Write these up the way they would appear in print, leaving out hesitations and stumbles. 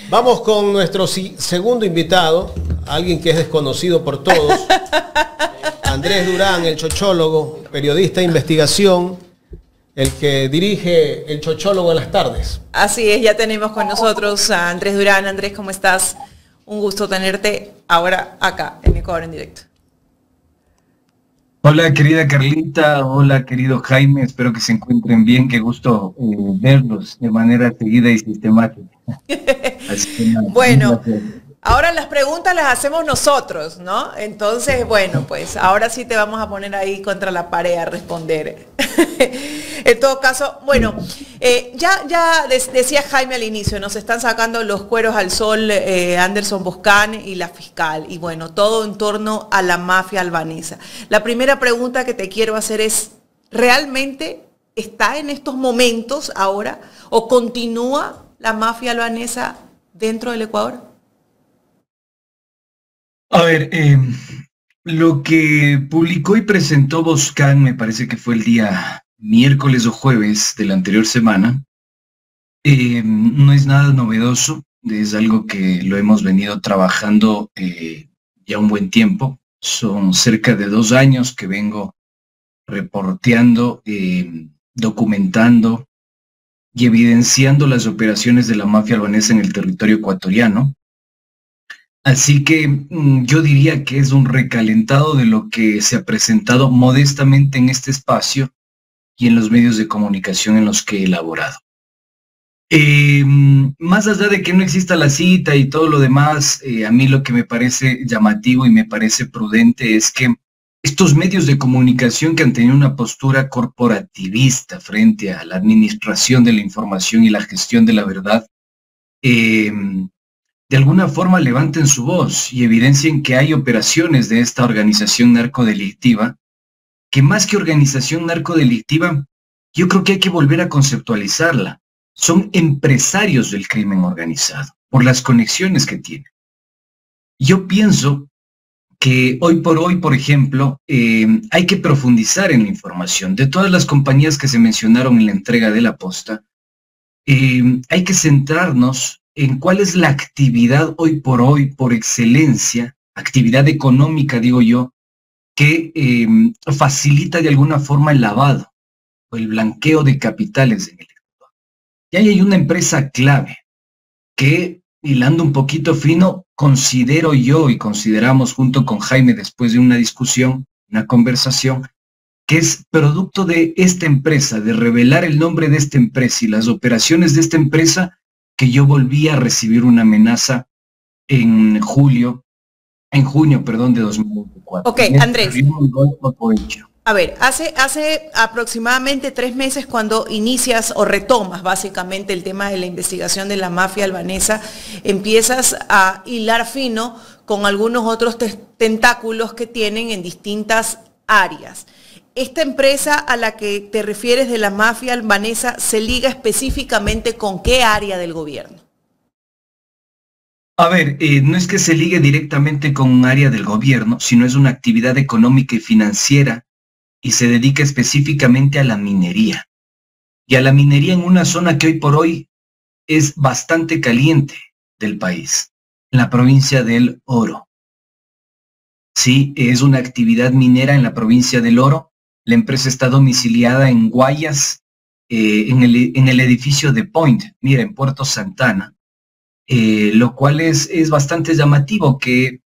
Vamos con nuestro segundo invitado, alguien que es desconocido por todos. Andrés Durán, el chochólogo, periodista de investigación, el que dirige El Chochólogo en las tardes. Así es, ya tenemos con nosotros a Andrés Durán. Andrés, ¿cómo estás? Un gusto tenerte ahora acá en Ecuador en directo. Hola querida Carlita, hola querido Jaime, espero que se encuentren bien, qué gusto verlos de manera seguida y sistemática. Bueno, ahora las preguntas las hacemos nosotros, ¿no? Entonces, bueno, pues ahora sí te vamos a poner ahí contra la pared a responder. En todo caso, bueno, decía Jaime al inicio, nos están sacando los cueros al sol Anderson Boscan y la fiscal, y bueno, todo en torno a la mafia albanesa. La primera pregunta que te quiero hacer es, ¿realmente está en estos momentos ahora o continúa la mafia albanesa dentro del Ecuador? A ver, lo que publicó y presentó Boscan, me parece que fue el día miércoles o jueves de la anterior semana, no es nada novedoso, es algo que lo hemos venido trabajando ya un buen tiempo. Son cerca de 2 años que vengo reporteando, documentando y evidenciando las operaciones de la mafia albanesa en el territorio ecuatoriano. Así que yo diría que es un recalentado de lo que se ha presentado modestamente en este espacio y en los medios de comunicación en los que he elaborado. Más allá de que no exista la cita y todo lo demás, a mí lo que me parece llamativo y me parece prudente es que estos medios de comunicación que han tenido una postura corporativista frente a la administración de la información y la gestión de la verdad, de alguna forma levanten su voz y evidencien que hay operaciones de esta organización narcodelictiva, que más que organización narcodelictiva, yo creo que hay que volver a conceptualizarla. Son empresarios del crimen organizado, por las conexiones que tienen. Yo pienso que hoy por hoy, por ejemplo, hay que profundizar en la información. De todas las compañías que se mencionaron en la entrega de la posta, hay que centrarnos en cuál es la actividad hoy por excelencia, actividad económica, digo yo, que facilita de alguna forma el lavado o el blanqueo de capitales en el Ecuador. Y ahí hay una empresa clave que, hilando un poquito fino, considero yo y consideramos junto con Jaime después de una discusión, una conversación, que es producto de esta empresa, de revelar el nombre de esta empresa y las operaciones de esta empresa, que yo volví a recibir una amenaza en junio, de 2024. Ok, Andrés. A ver, hace aproximadamente 3 meses cuando inicias o retomas básicamente el tema de la investigación de la mafia albanesa, empiezas a hilar fino con algunos otros tentáculos que tienen en distintas áreas. ¿Esta empresa a la que te refieres de la mafia albanesa se liga específicamente con qué área del gobierno? A ver, no es que se ligue directamente con un área del gobierno, sino es una actividad económica y financiera y se dedica específicamente a la minería. Y a la minería en una zona que hoy por hoy es bastante caliente del país, en la provincia del Oro. Sí, es una actividad minera en la provincia del Oro. La empresa está domiciliada en Guayas, en el edificio de Point, mira, en Puerto Santana. Lo cual es bastante llamativo que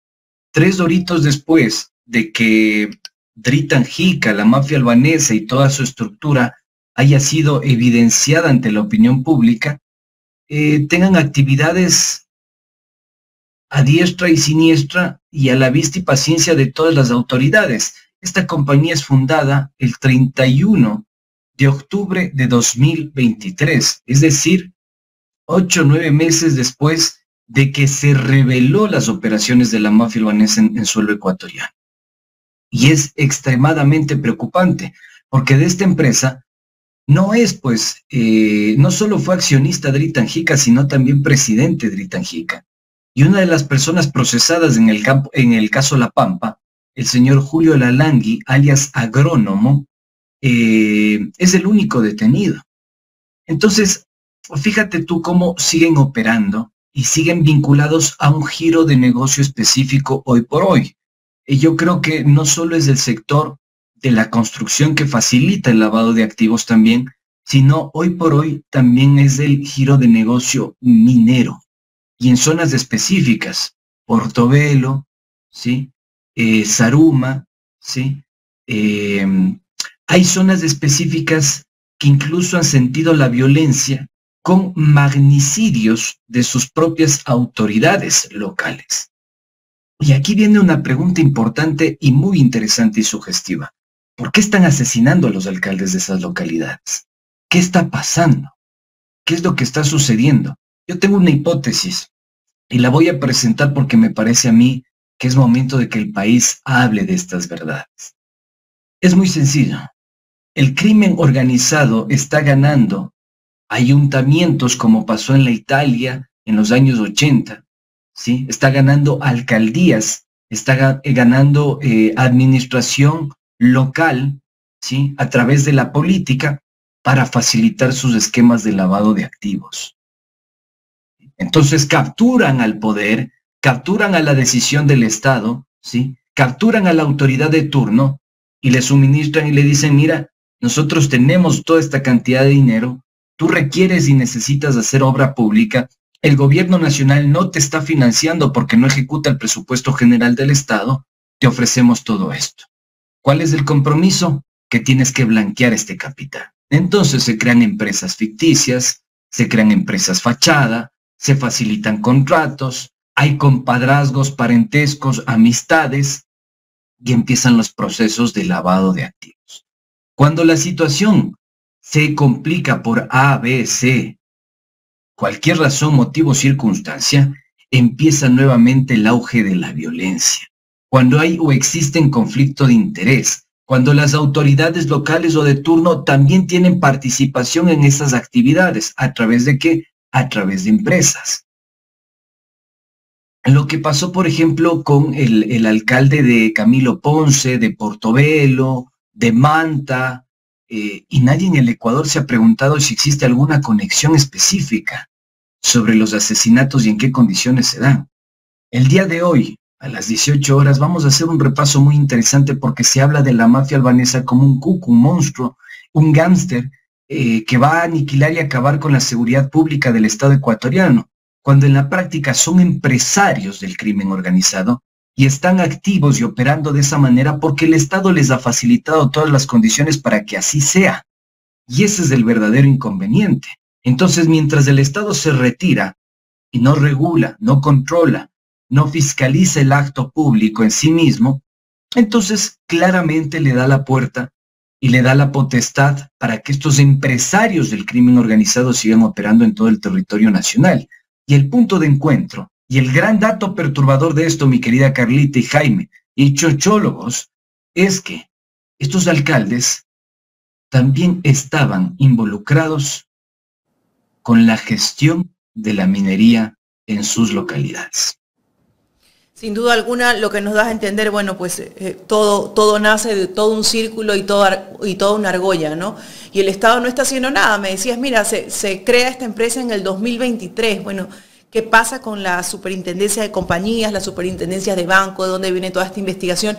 3 doritos después de que Dritan Hica, la mafia albanesa y toda su estructura haya sido evidenciada ante la opinión pública, tengan actividades a diestra y siniestra y a la vista y paciencia de todas las autoridades. Esta compañía es fundada el 31 de octubre de 2023, es decir, 8 o 9 meses después de que se reveló las operaciones de la mafia albanesa en suelo ecuatoriano. Y es extremadamente preocupante, porque de esta empresa no es, pues, no solo fue accionista Dritan Hica, sino también presidente Dritan Hica. Y una de las personas procesadas en el caso La Pampa, el señor Julio Lalangui, alias Agrónomo, es el único detenido. Entonces, fíjate tú cómo siguen operando y siguen vinculados a un giro de negocio específico hoy por hoy. Y yo creo que no solo es el sector de la construcción que facilita el lavado de activos también, sino hoy por hoy también es el giro de negocio minero. Y en zonas específicas, Portobelo, ¿sí? Zaruma, ¿sí? Hay zonas específicas que incluso han sentido la violencia con magnicidios de sus propias autoridades locales. Y aquí viene una pregunta importante y muy interesante y sugestiva. ¿Por qué están asesinando a los alcaldes de esas localidades? ¿Qué está pasando? ¿Qué es lo que está sucediendo? Yo tengo una hipótesis y la voy a presentar porque me parece a mí que es momento de que el país hable de estas verdades. Es muy sencillo. El crimen organizado está ganando ayuntamientos como pasó en la Italia en los años 80, ¿sí? Está ganando alcaldías, está ganando administración local, ¿sí? A través de la política para facilitar sus esquemas de lavado de activos. Entonces capturan al poder, capturan a la decisión del Estado, ¿sí? Capturan a la autoridad de turno y le suministran y le dicen, mira, nosotros tenemos toda esta cantidad de dinero, tú requieres y necesitas hacer obra pública, el gobierno nacional no te está financiando porque no ejecuta el presupuesto general del Estado, te ofrecemos todo esto. ¿Cuál es el compromiso? Que tienes que blanquear este capital. Entonces se crean empresas ficticias, se crean empresas fachada, se facilitan contratos, hay compadrazgos, parentescos, amistades, y empiezan los procesos de lavado de activos. Cuando la situación se complica por A, B, C, cualquier razón, motivo o circunstancia, empieza nuevamente el auge de la violencia. Cuando hay o existen conflicto de interés, cuando las autoridades locales o de turno también tienen participación en esas actividades. ¿A través de qué? A través de empresas. Lo que pasó, por ejemplo, con el alcalde de Camilo Ponce, de Portobelo, de Manta, y nadie en el Ecuador se ha preguntado si existe alguna conexión específica sobre los asesinatos y en qué condiciones se dan. El día de hoy, a las 18 horas, vamos a hacer un repaso muy interesante porque se habla de la mafia albanesa como un cuco, un monstruo, un gángster que va a aniquilar y acabar con la seguridad pública del Estado ecuatoriano, cuando en la práctica son empresarios del crimen organizado y están activos y operando de esa manera porque el Estado les ha facilitado todas las condiciones para que así sea. Y ese es el verdadero inconveniente. Entonces, mientras el Estado se retira y no regula, no controla, no fiscaliza el acto público en sí mismo, entonces claramente le da la puerta y le da la potestad para que estos empresarios del crimen organizado sigan operando en todo el territorio nacional. Y el punto de encuentro, y el gran dato perturbador de esto, mi querida Carlita y Jaime, y chochólogos, es que estos alcaldes también estaban involucrados con la gestión de la minería en sus localidades. Sin duda alguna, lo que nos da a entender, bueno, pues todo nace de todo un círculo y toda una argolla, ¿no? Y el Estado no está haciendo nada. Me decías, mira, se crea esta empresa en el 2023. Bueno, ¿qué pasa con la superintendencia de compañías, las superintendencias de banco, de dónde viene toda esta investigación?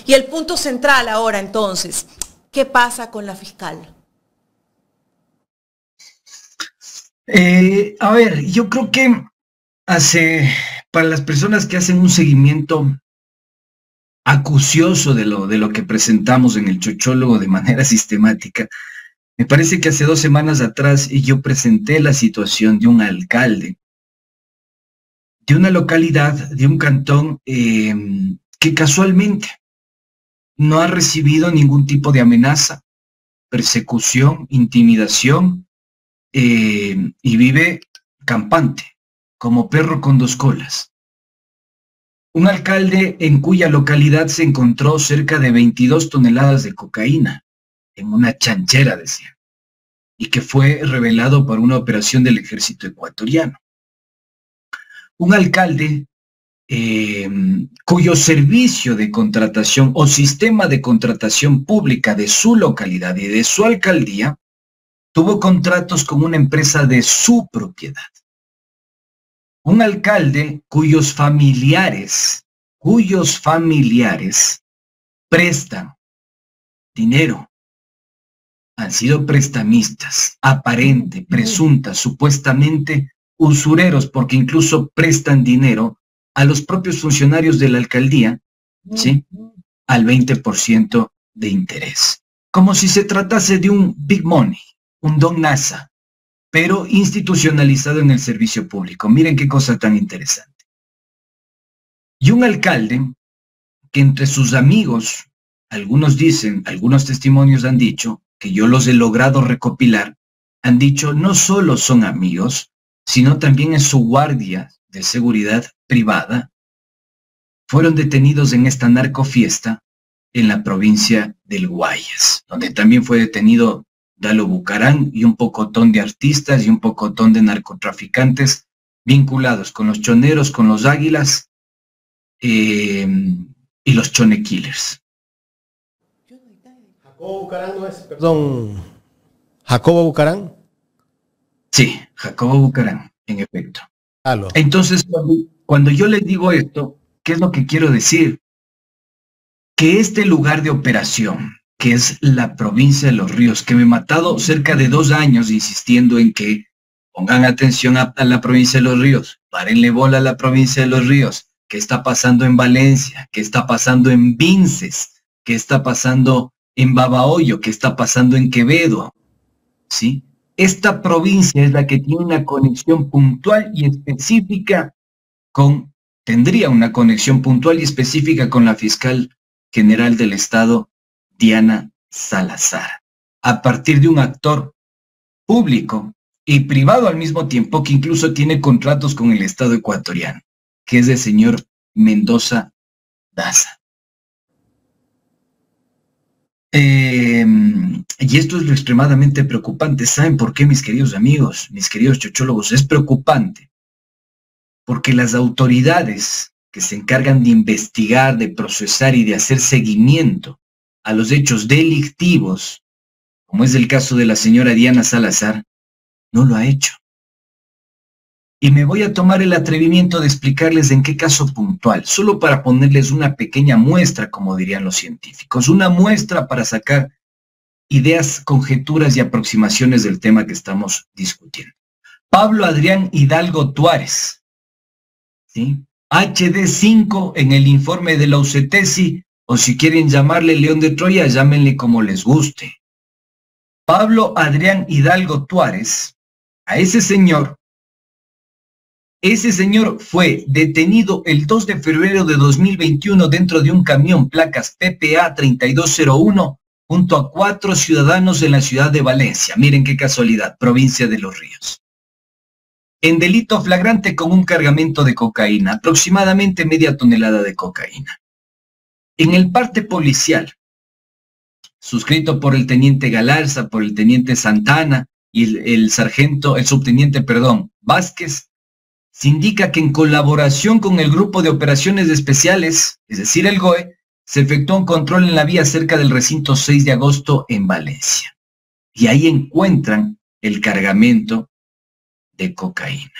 Y el punto central ahora, entonces, ¿qué pasa con la fiscal? A ver, yo creo que para las personas que hacen un seguimiento acucioso de lo que presentamos en el chochólogo de manera sistemática, me parece que hace 2 semanas atrás yo presenté la situación de un alcalde de una localidad, de un cantón que casualmente no ha recibido ningún tipo de amenaza, persecución, intimidación, y vive campante, como perro con 2 colas. Un alcalde en cuya localidad se encontró cerca de 22 toneladas de cocaína en una chanchera, decía, y que fue revelado por una operación del ejército ecuatoriano. Un alcalde cuyo servicio de contratación o sistema de contratación pública de su localidad y de su alcaldía tuvo contratos con una empresa de su propiedad. Un alcalde cuyos familiares prestan dinero, han sido prestamistas, aparente, presunta, supuestamente usureros, porque incluso prestan dinero a los propios funcionarios de la alcaldía, ¿sí?, al 20% de interés. Como si se tratase de un big money, un don NASA, pero institucionalizado en el servicio público. Miren qué cosa tan interesante. Y un alcalde que entre sus amigos, algunos dicen, algunos testimonios han dicho, que yo los he logrado recopilar, han dicho no solo son amigos, sino también en su guardia de seguridad privada, fueron detenidos en esta narcofiesta en la provincia del Guayas, donde también fue detenido Dalo Bucarán y un pocotón de artistas y un pocotón de narcotraficantes vinculados con los choneros, con los águilas y los chone killers. Jacobo Bucarán no es, perdón, Jacobo Bucarán. Sí, Jacobo Bucarán, en efecto. Halo. Entonces, cuando yo les digo esto, ¿qué es lo que quiero decir? Que este lugar de operación, que es la provincia de Los Ríos, que me he matado cerca de 2 años insistiendo en que pongan atención a la provincia de Los Ríos, párenle bola a la provincia de Los Ríos, qué está pasando en Valencia, qué está pasando en Vinces, qué está pasando en Babahoyo, qué está pasando en Quevedo, ¿sí? Esta provincia es la que tiene una conexión puntual y específica tendría una conexión puntual y específica con la fiscal general del Estado, Diana Salazar, a partir de un actor público y privado al mismo tiempo, que incluso tiene contratos con el Estado ecuatoriano, que es el señor Mendoza Daza. Y esto es lo extremadamente preocupante. ¿Saben por qué, mis queridos amigos, mis queridos chochólogos? Es preocupante porque las autoridades que se encargan de investigar, de procesar y de hacer seguimiento a los hechos delictivos, como es el caso de la señora Diana Salazar, no lo ha hecho. Y me voy a tomar el atrevimiento de explicarles en qué caso puntual, solo para ponerles una pequeña muestra, como dirían los científicos, una muestra para sacar ideas, conjeturas y aproximaciones del tema que estamos discutiendo. Pablo Adrián Hidalgo Tuárez, ¿sí? HD5 en el informe de la UCETESI, o si quieren llamarle León de Troya, llámenle como les guste. Pablo Adrián Hidalgo Tuárez, a ese señor fue detenido el 2 de febrero de 2021 dentro de un camión placas PPA 3201 junto a 4 ciudadanos en la ciudad de Valencia. Miren qué casualidad, provincia de Los Ríos. En delito flagrante con un cargamento de cocaína, aproximadamente media tonelada de cocaína. En el parte policial, suscrito por el teniente Galarza, por el teniente Santana y el subteniente Vázquez, se indica que en colaboración con el Grupo de Operaciones Especiales, es decir, el GOE, se efectuó un control en la vía cerca del recinto 6 de agosto en Valencia. Y ahí encuentran el cargamento de cocaína.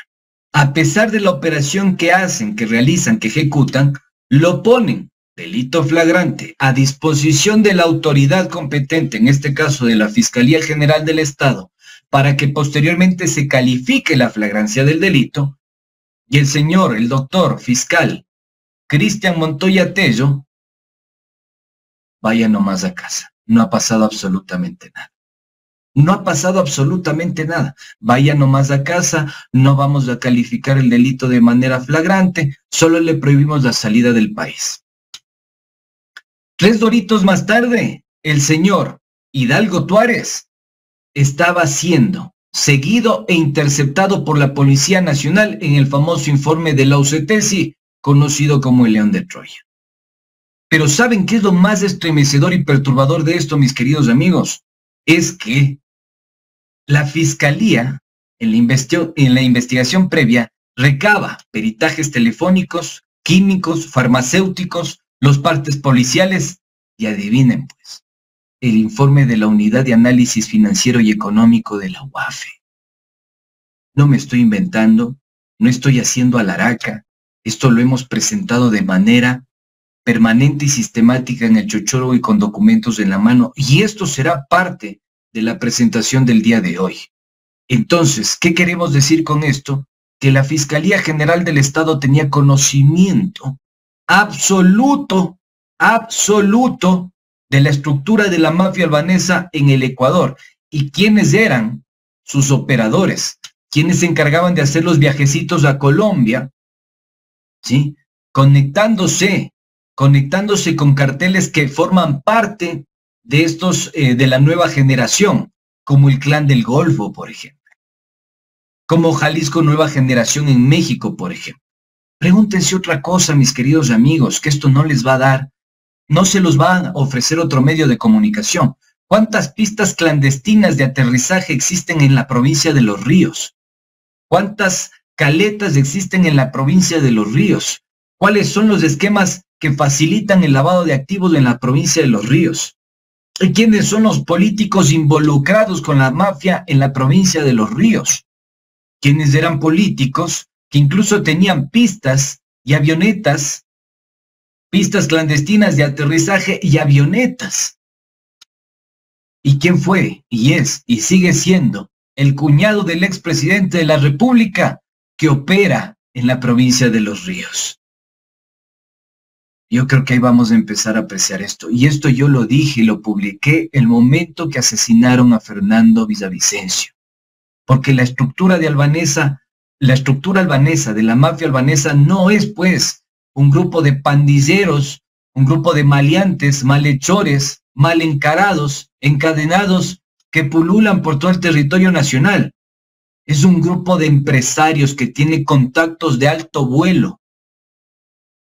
A pesar de la operación que hacen, que realizan, que ejecutan, lo ponen, delito flagrante, a disposición de la autoridad competente, en este caso de la Fiscalía General del Estado, para que posteriormente se califique la flagrancia del delito. Y el señor, el doctor fiscal Cristian Montoya Tello, vaya nomás a casa. No ha pasado absolutamente nada. No ha pasado absolutamente nada. Vaya nomás a casa, no vamos a calificar el delito de manera flagrante, solo le prohibimos la salida del país. 3 doritos más tarde, el señor Hidalgo Tuárez estaba siendo seguido e interceptado por la Policía Nacional en el famoso informe de la UCETESI, conocido como el León de Troya. Pero ¿saben qué es lo más estremecedor y perturbador de esto, mis queridos amigos? Es que la Fiscalía, en la investigación previa, recaba peritajes telefónicos, químicos, farmacéuticos, los partes policiales, y adivinen pues, el informe de la Unidad de Análisis Financiero y Económico de la UAFE. No me estoy inventando, no estoy haciendo alaraca. Esto lo hemos presentado de manera permanente y sistemática en el chochólogo y con documentos en la mano, y esto será parte de la presentación del día de hoy. Entonces, ¿qué queremos decir con esto? Que la Fiscalía General del Estado tenía conocimiento absoluto de la estructura de la mafia albanesa en el Ecuador y quiénes eran sus operadores, quienes se encargaban de hacer los viajecitos a Colombia, ¿sí? Conectándose con carteles que forman parte de estos, de la nueva generación, como el Clan del Golfo, por ejemplo, como Jalisco Nueva Generación en México, por ejemplo. Pregúntense otra cosa, mis queridos amigos, que esto no les va a dar, no se los va a ofrecer otro medio de comunicación. ¿Cuántas pistas clandestinas de aterrizaje existen en la provincia de Los Ríos? ¿Cuántas caletas existen en la provincia de Los Ríos? ¿Cuáles son los esquemas que facilitan el lavado de activos en la provincia de Los Ríos? ¿Y quiénes son los políticos involucrados con la mafia en la provincia de Los Ríos? ¿Quiénes eran políticos que incluso tenían pistas y avionetas, pistas clandestinas de aterrizaje y avionetas? ¿Y quién fue, y es, y sigue siendo el cuñado del expresidente de la República que opera en la provincia de Los Ríos? Yo creo que ahí vamos a empezar a apreciar esto. Y esto yo lo dije y lo publiqué el momento que asesinaron a Fernando Villavicencio. Porque la estructura albanesa de la mafia albanesa no es, pues, un grupo de pandilleros, un grupo de maleantes, malhechores, mal encarados, encadenados, que pululan por todo el territorio nacional. Es un grupo de empresarios que tiene contactos de alto vuelo.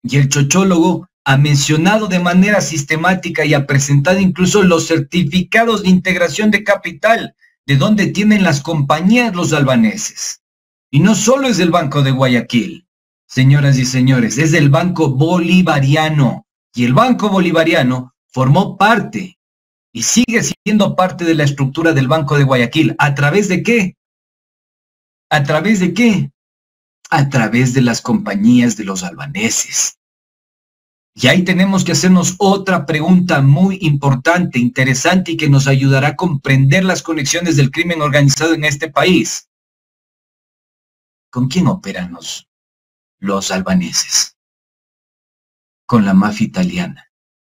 Y el chochólogo ha mencionado de manera sistemática y ha presentado incluso los certificados de integración de capital, de donde tienen las compañías los albaneses. Y no solo es del Banco de Guayaquil, señoras y señores, es del Banco Bolivariano. Y el Banco Bolivariano formó parte y sigue siendo parte de la estructura del Banco de Guayaquil. ¿A través de qué? ¿A través de qué? A través de las compañías de los albaneses. Y ahí tenemos que hacernos otra pregunta muy importante, interesante y que nos ayudará a comprender las conexiones del crimen organizado en este país. ¿Con quién operan los albaneses? Con la mafia italiana,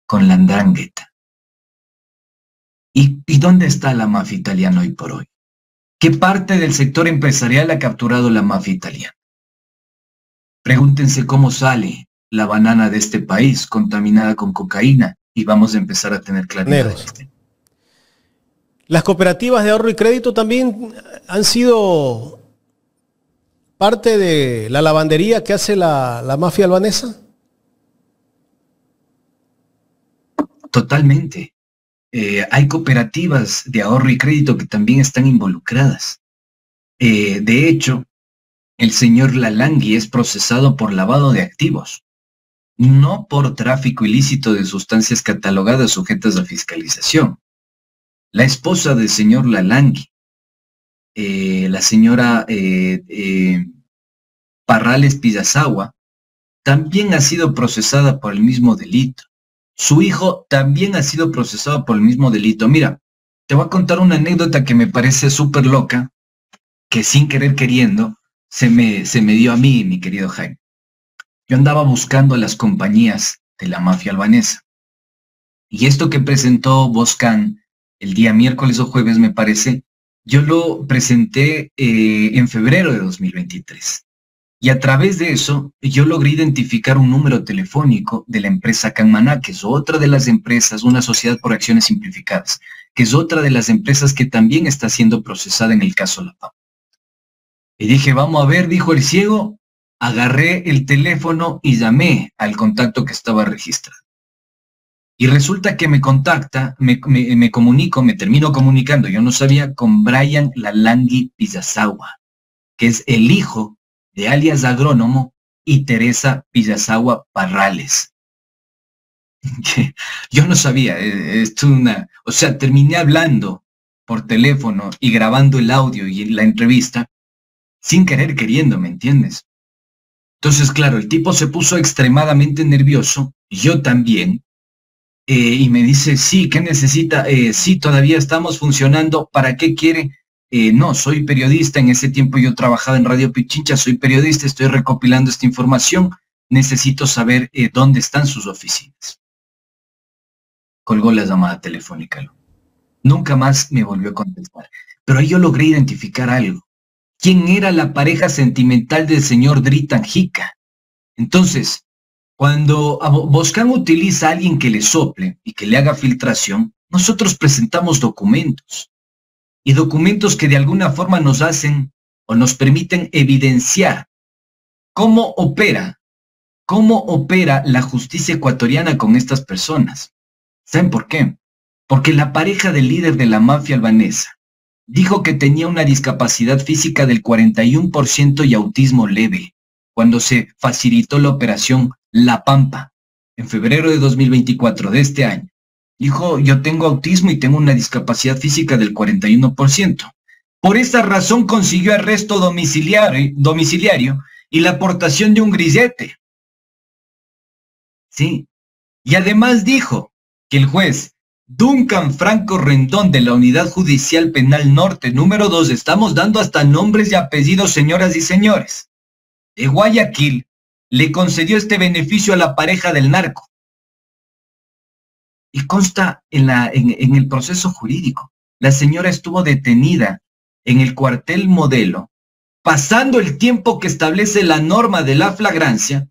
con la 'Ndrangheta. ¿Y dónde está la mafia italiana hoy por hoy? ¿Qué parte del sector empresarial ha capturado la mafia italiana? Pregúntense cómo sale la banana de este país contaminada con cocaína y vamos a empezar a tener claridad. Las cooperativas de ahorro y crédito también han sido parte de la lavandería que hace la mafia albanesa. Totalmente. Hay cooperativas de ahorro y crédito que también están involucradas. De hecho, el señor Lalangui es procesado por lavado de activos, no por tráfico ilícito de sustancias catalogadas sujetas a fiscalización. La esposa del señor Lalangui, la señora Parrales Pillazagua, también ha sido procesada por el mismo delito. Su hijo también ha sido procesado por el mismo delito. Mira, te voy a contar una anécdota que me parece súper loca, que sin querer queriendo se me dio a mí, mi querido Jaime. Yo andaba buscando a las compañías de la mafia albanesa. Y esto que presentó Boscan el día miércoles o jueves, me parece, yo lo presenté en febrero de 2023. Y a través de eso, yo logré identificar un número telefónico de la empresa Canmaná, que es otra de las empresas, una sociedad por acciones simplificadas, que es otra de las empresas que también está siendo procesada en el caso La Pam. Y dije, vamos a ver, dijo el ciego, agarré el teléfono y llamé al contacto que estaba registrado. Y resulta que me contacta, me termino comunicando, yo no sabía, con Brian Lalangui Pillazagua, que es el hijo de alias Agrónomo y Teresa Pillazagua Parrales. Yo no sabía, o sea, terminé hablando por teléfono y grabando el audio y la entrevista, sin querer queriendo, ¿me entiendes? Entonces, claro, el tipo se puso extremadamente nervioso, yo también, y me dice, sí, ¿qué necesita? Sí, todavía estamos funcionando, ¿para qué quiere? No, soy periodista, en ese tiempo yo trabajaba en Radio Pichincha, soy periodista, estoy recopilando esta información, necesito saber dónde están sus oficinas. Colgó la llamada telefónica. Nunca más me volvió a contestar. Pero ahí yo logré identificar algo. ¿Quién era la pareja sentimental del señor Dritan Jica? Entonces, cuando Boscan utiliza a alguien que le sople y que le haga filtración, nosotros presentamos documentos. Y documentos que de alguna forma nos hacen o nos permiten evidenciar cómo opera la justicia ecuatoriana con estas personas. ¿Saben por qué? Porque la pareja del líder de la mafia albanesa dijo que tenía una discapacidad física del 41% y autismo leve cuando se facilitó la operación La Pampa en febrero de 2024 de este año. Dijo, yo tengo autismo y tengo una discapacidad física del 41%. Por esa razón consiguió arresto domiciliario y la aportación de un grillete. Sí. Y además dijo que el juez Duncan Franco Rendón de la Unidad Judicial Penal Norte número 2, estamos dando hasta nombres y apellidos, señoras y señores, de Guayaquil, le concedió este beneficio a la pareja del narco. Y consta en el proceso jurídico. La señora estuvo detenida en el cuartel Modelo, pasando el tiempo que establece la norma de la flagrancia,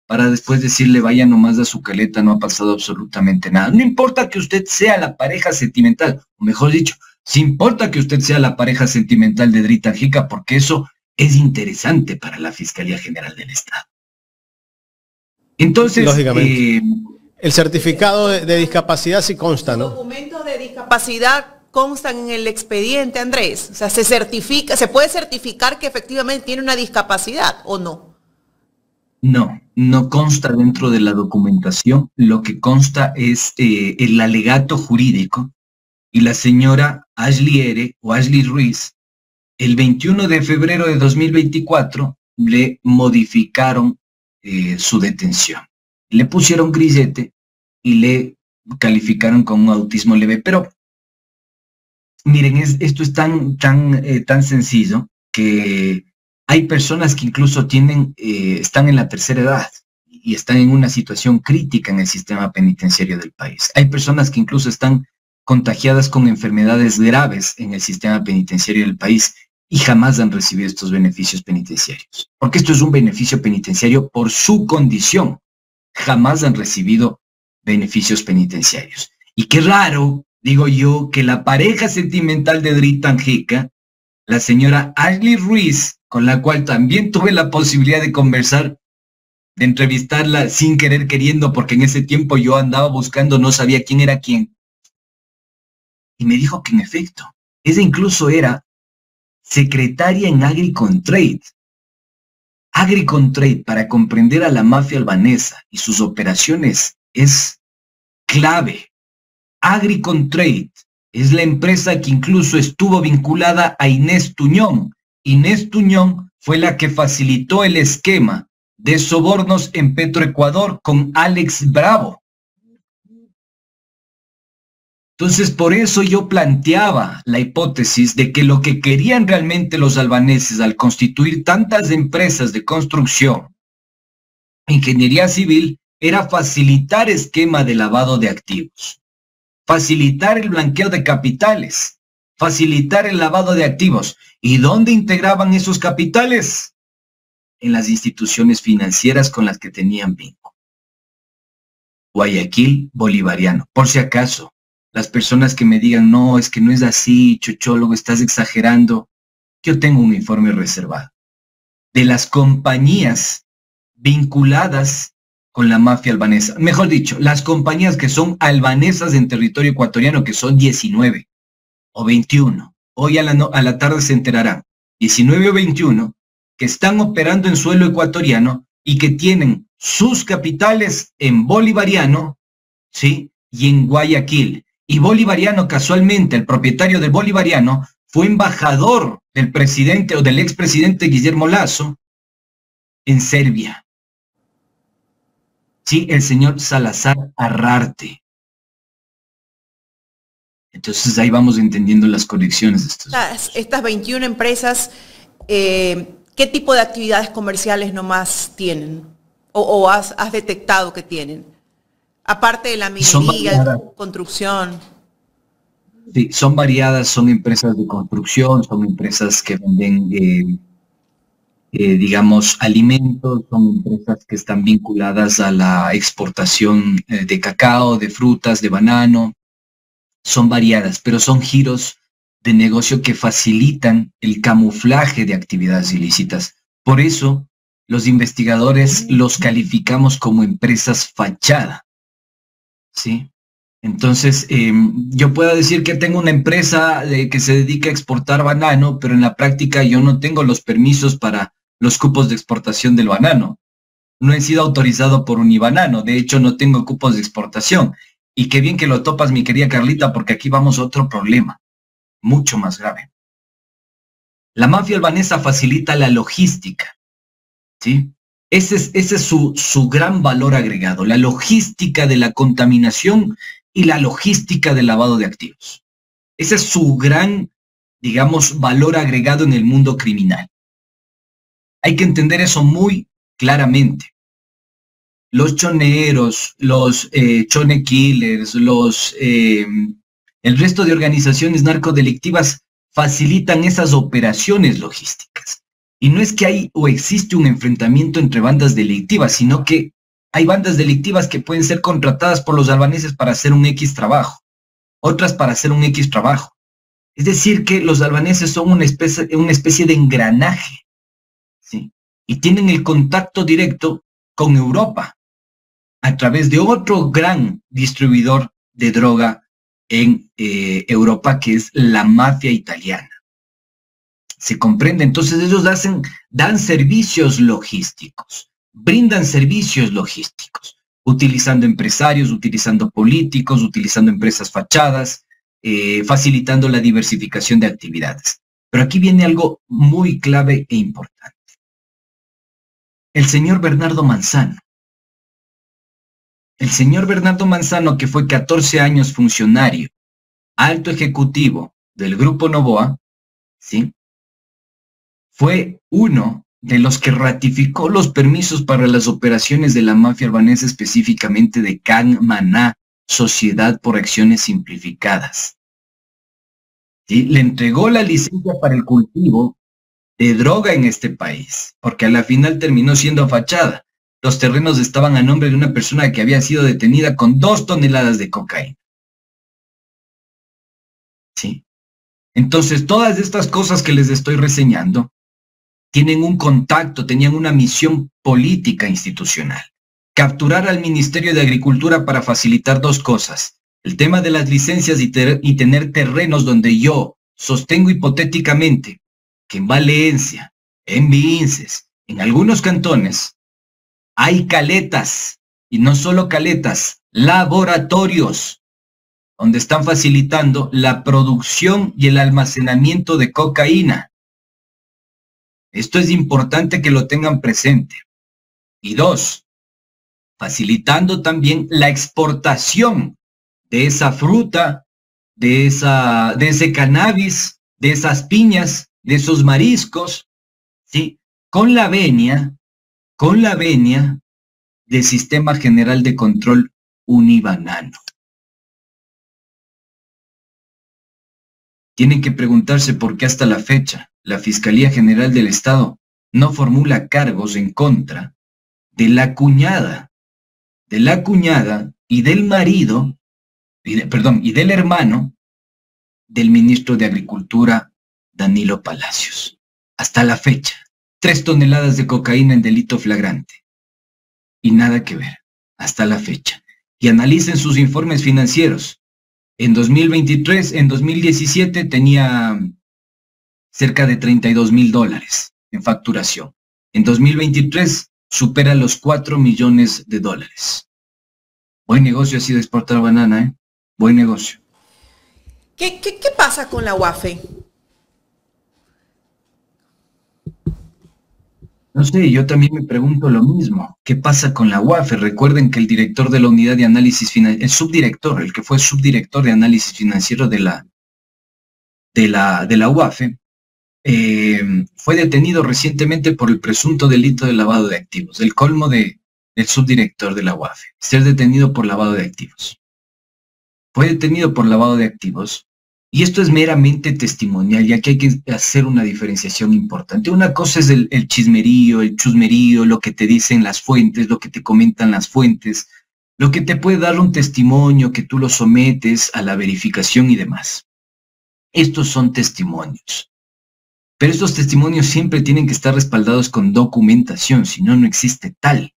para después decirle, vaya nomás a su caleta, no ha pasado absolutamente nada. No importa que usted sea la pareja sentimental, o mejor dicho, sí importa que usted sea la pareja sentimental de Dritan Jica, porque eso es interesante para la Fiscalía General del Estado. Entonces, lógicamente, el certificado de discapacidad sí consta, ¿no? Los documentos de discapacidad constan en el expediente, Andrés. O sea, se puede certificar que efectivamente tiene una discapacidad, ¿o no? No consta dentro de la documentación. Lo que consta es el alegato jurídico, y la señora Ashley Ruiz, el 21 de febrero de 2024, le modificaron su detención. Le pusieron grillete y le calificaron con un autismo leve. Pero, miren, esto es tan sencillo que hay personas que incluso están en la tercera edad y están en una situación crítica en el sistema penitenciario del país. Hay personas que incluso están contagiadas con enfermedades graves en el sistema penitenciario del país y jamás han recibido estos beneficios penitenciarios. Porque esto es un beneficio penitenciario por su condición. Jamás han recibido beneficios penitenciarios. Y qué raro, digo yo, que la pareja sentimental de Dritan Jica, la señora Ashley Ruiz, con la cual también tuve la posibilidad de conversar, de entrevistarla sin querer queriendo, porque en ese tiempo yo andaba buscando, no sabía quién era quién. Y me dijo que en efecto, ella incluso era secretaria en Agricontrade. Agricontrade, para comprender a la mafia albanesa y sus operaciones, es clave. Agricontrade es la empresa que incluso estuvo vinculada a Inés Tuñón. Inés Tuñón fue la que facilitó el esquema de sobornos en Petroecuador con Alex Bravo. Entonces, por eso yo planteaba la hipótesis de que lo que querían realmente los albaneses al constituir tantas empresas de construcción, ingeniería civil, era facilitar esquema de lavado de activos, facilitar el blanqueo de capitales, facilitar el lavado de activos. ¿Y dónde integraban esos capitales? En las instituciones financieras con las que tenían vínculo. Guayaquil Bolivariano. Por si acaso, las personas que me digan, no, es que no es así, chochólogo, estás exagerando, yo tengo un informe reservado de las compañías vinculadas con la mafia albanesa. Mejor dicho, las compañías que son albanesas en territorio ecuatoriano, que son 19 o 21. Hoy a la tarde se enterarán. 19 o 21 que están operando en suelo ecuatoriano y que tienen sus capitales en Bolivariano, ¿sí? Y en Guayaquil. Y Bolivariano, casualmente, el propietario de Bolivariano fue embajador del presidente o del expresidente Guillermo Lasso en Serbia. Sí, el señor Salazar Arrarte. Entonces ahí vamos entendiendo las conexiones de estos. Estas 21 empresas, ¿qué tipo de actividades comerciales nomás tienen? ¿O has detectado que tienen? Aparte de la minería, construcción. Sí, son variadas, son empresas de construcción, son empresas que venden, digamos, alimentos, son empresas que están vinculadas a la exportación de cacao, de frutas, de banano. Son variadas, pero son giros de negocio que facilitan el camuflaje de actividades ilícitas. Por eso, los investigadores los calificamos como empresas fachada, ¿sí? Entonces, yo puedo decir que tengo una empresa que se dedica a exportar banano, pero en la práctica yo no tengo los permisos para los cupos de exportación del banano. No he sido autorizado por Unibanano, de hecho no tengo cupos de exportación. Y qué bien que lo topas, mi querida Carlita, porque aquí vamos a otro problema, mucho más grave. La mafia albanesa facilita la logística, ¿sí? Ese es su gran valor agregado, la logística de la contaminación y la logística del lavado de activos. Ese es su gran, digamos, valor agregado en el mundo criminal. Hay que entender eso muy claramente. Los choneros, los chone killers, el resto de organizaciones narcodelictivas facilitan esas operaciones logísticas. Y no es que hay o existe un enfrentamiento entre bandas delictivas, sino que hay bandas delictivas que pueden ser contratadas por los albaneses para hacer un X trabajo, otras para hacer un X trabajo. Es decir, que los albaneses son una especie de engranaje, ¿sí? Y tienen el contacto directo con Europa, a través de otro gran distribuidor de droga en Europa, que es la mafia italiana. ¿Se comprende? Entonces ellos dan servicios logísticos, brindan servicios logísticos, utilizando empresarios, utilizando políticos, utilizando empresas fachadas, facilitando la diversificación de actividades. Pero aquí viene algo muy clave e importante. El señor Bernardo Manzano. El señor Bernardo Manzano, que fue 14 años funcionario, alto ejecutivo del Grupo Noboa, ¿sí? Fue uno de los que ratificó los permisos para las operaciones de la mafia albanesa, específicamente de Can Maná, Sociedad por Acciones Simplificadas. ¿Sí? Le entregó la licencia para el cultivo de droga en este país, porque a la final terminó siendo fachada. Los terrenos estaban a nombre de una persona que había sido detenida con 2 toneladas de cocaína. ¿Sí? Entonces, todas estas cosas que les estoy reseñando tienen un contacto, tenían una misión política institucional. Capturar al Ministerio de Agricultura para facilitar 2 cosas. El tema de las licencias y tener terrenos donde yo sostengo hipotéticamente que en Valencia, en Vinces, en algunos cantones, hay caletas, y no solo caletas, laboratorios, donde están facilitando la producción y el almacenamiento de cocaína. Esto es importante que lo tengan presente. Y 2, facilitando también la exportación de esa fruta, de ese cannabis, de esas piñas, de esos mariscos, ¿sí? Con la venia del Sistema General de Control Unibanano. Tienen que preguntarse por qué hasta la fecha la Fiscalía General del Estado no formula cargos en contra de la cuñada y del marido, y del hermano del ministro de Agricultura, Danilo Palacios. Hasta la fecha, 3 toneladas de cocaína en delito flagrante. Y nada que ver, hasta la fecha. Y analicen sus informes financieros. En 2023, en 2017 tenía cerca de $32,000 en facturación. En 2023 supera los $4 millones. Buen negocio ha sido exportar banana, ¿eh? Buen negocio. ¿Qué pasa con la UAFE? No sé, yo también me pregunto lo mismo. ¿Qué pasa con la UAFE? Recuerden que el director de la unidad de análisis financiero, el subdirector, el que fue subdirector de análisis financiero de la UAFE, fue detenido recientemente por el presunto delito de lavado de activos. El colmo del subdirector de la UAFE, ser detenido por lavado de activos. Fue detenido por lavado de activos. Y esto es meramente testimonial, ya que hay que hacer una diferenciación importante. Una cosa es el chismerío, el chusmerío, lo que te dicen las fuentes, lo que te comentan las fuentes, lo que te puede dar un testimonio, que tú lo sometes a la verificación y demás. Estos son testimonios. Pero estos testimonios siempre tienen que estar respaldados con documentación, si no, no existe tal.